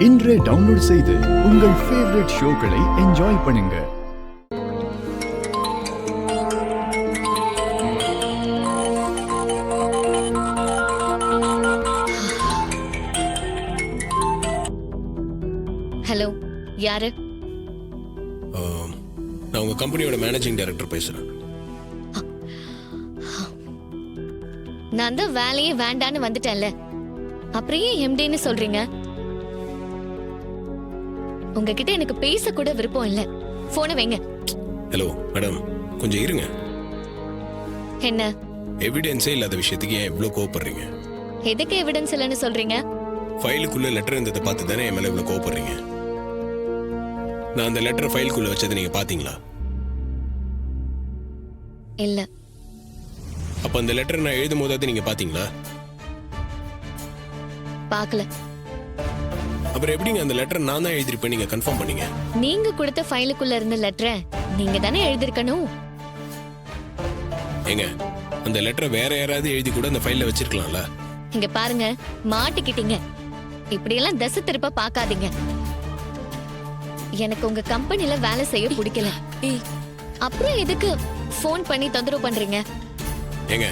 இன்றே டவுன்லோட் செய்து உங்கள் ஃபேவரட் ஷோக்களை என்ஜாய் பண்ணுங்க. ஹலோ, யாரு? நான் உங்க கம்பெனியோட மேனேஜிங் டைரக்டர் பேசுறேன். நான் தான் வேலையே வேண்டான்னு வந்துட்டேன்ல, அப்புறம் ஏன் எம்டின்னு சொல்றீங்க? உங்ககிட்ட எனக்கு பேச கூட விருப்பம் இல்ல. போனை வைங்க. ஹலோ மேடம், கொஞ்சம் இருங்க. என்ன எவிடன்ஸே இல்லாத விஷயத்துக்கு ஏன் இவ்வளவு கோவப்படுறீங்க? எதுக்கு எவிடன்ஸ் இல்லைன்னு சொல்றீங்க? ஃபைலுக்குள்ள லெட்டர் இருந்ததை பார்த்து தானே என் மேல இவ்வளவு கோவப்படுறீங்க. நான் அந்த லெட்டர் ஃபைலுக்குள்ள வச்சதை நீங்க பாத்தீங்களா? இல்ல. அப்ப அந்த லெட்டர் நான் எழுதும் போதாவது நீங்க பாத்தீங்களா? பாக்கல. அப்புறம் எப்படிங்க அந்த லெட்டர் நான் தான் எழுதிருப்பேன் நீங்க கன்ஃபார்ம் பண்ணீங்க? நீங்க கொடுத்த ஃபைலுக்குள்ள இருந்த லெட்டரை நீங்க தானே எழுதிருக்கணும். ஏங்க, அந்த லெட்டரை வேற யாராவது எழுதி கூட அந்த ஃபைல்ல வச்சிருக்கலாம்ல? இங்க பாருங்க, மாட்டிக்கிட்டீங்க. இப்படியெல்லாம் தசை திருப்ப பாக்காதீங்க. எனக்கு உங்க கம்பெனில வேலை செய்ய பிடிக்கல. அப்புறம் எதுக்கு போன் பண்ணி தொந்தரவு பண்றீங்க? ஏங்க,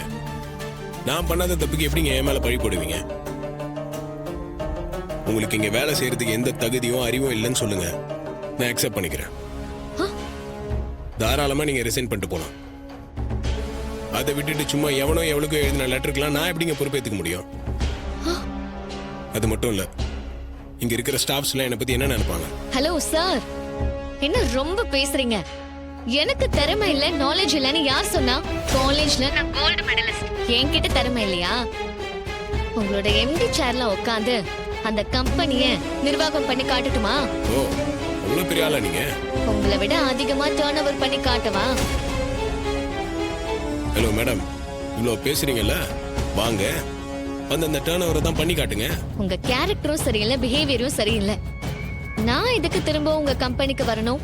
நான் பண்ணாத தப்புக்கு எப்படிங்க என் மேல பழி போடுவீங்க? உங்களுக்கு இங்க வேலை செய்யறதுக்கு எந்த தகுதியும் அறிவும் இல்லைன்னு சொல்லுங்க, நான் அக்செப்ட் பண்ணிக்கிறேன். தாராளமா நீங்க ரிசைன் பண்ணிட்டு போலாம். அதை விட்டுட்டு சும்மா எவனோ எவ்வளவுக்கோ எழுதின லெட்டருக்குலாம் நான் எப்படிங்க பொறுப்பேற்றுக்க முடியும்? அது மட்டும் இல்ல, இங்க இருக்கிற ஸ்டாஃப்ஸ் எல்லாம் என்ன பத்தி என்ன நினைப்பாங்க? ஹலோ சார், என்ன ரொம்ப பேசுறீங்க? எனக்கு திறமை இல்ல, நாலேஜ் இல்லன்னு யார் சொன்னா? காலேஜ்ல நான் கோல்டு மெடலிஸ்ட். என்கிட்ட திறமை இல்லையா? உங்களோட எம்டி சேர்ல உட்காந்து அந்த கம்பெனிய நிர்வாகம் பண்ணி காட்டட்டுமா? ஓ, அவ்வளவு பெரிய ஆளா நீங்க? உங்களை விட அதிகமா டர்ன் ஓவர் பண்ணி காட்டவா? ஹலோ மேடம், இவ்வளவு பேசுறீங்கல்ல, வாங்க வந்து அந்த டர்ன் ஓவரை தான் பண்ணி காட்டுங்க. உங்க கேரக்டரும் சரியில்லை, பிஹேவியரும் சரியில்லை. நான் இதுக்கு திரும்ப உங்க கம்பெனிக்கு வரணும்?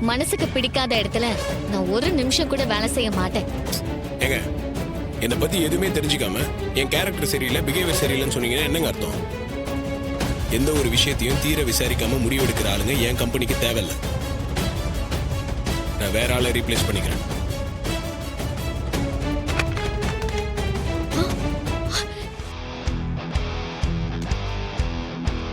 மனசுக்கு பிடிக்காத இடத்துல நான் ஒரு நிமிஷம் கூட வேலை செய்ய மாட்டேன். ஏங்க, என்னை பத்தி எதுவுமே தெரிஞ்சுக்காம என் கேரக்டர் சரியில்லை, பிஹேவியர் சரியில்லைன்னு சொன்னீங்கன்னா என்னங்க அர்த்தம்? எந்த ஒரு விஷயத்தையும் தீர விசாரிக்காம முடிவெடுக்கிற ஆளுங்க என் கம்பெனிக்கு தேவையில்லை. நான் வேற ஆளை ரீப்ளேஸ் பண்ணிக்கிறேன்.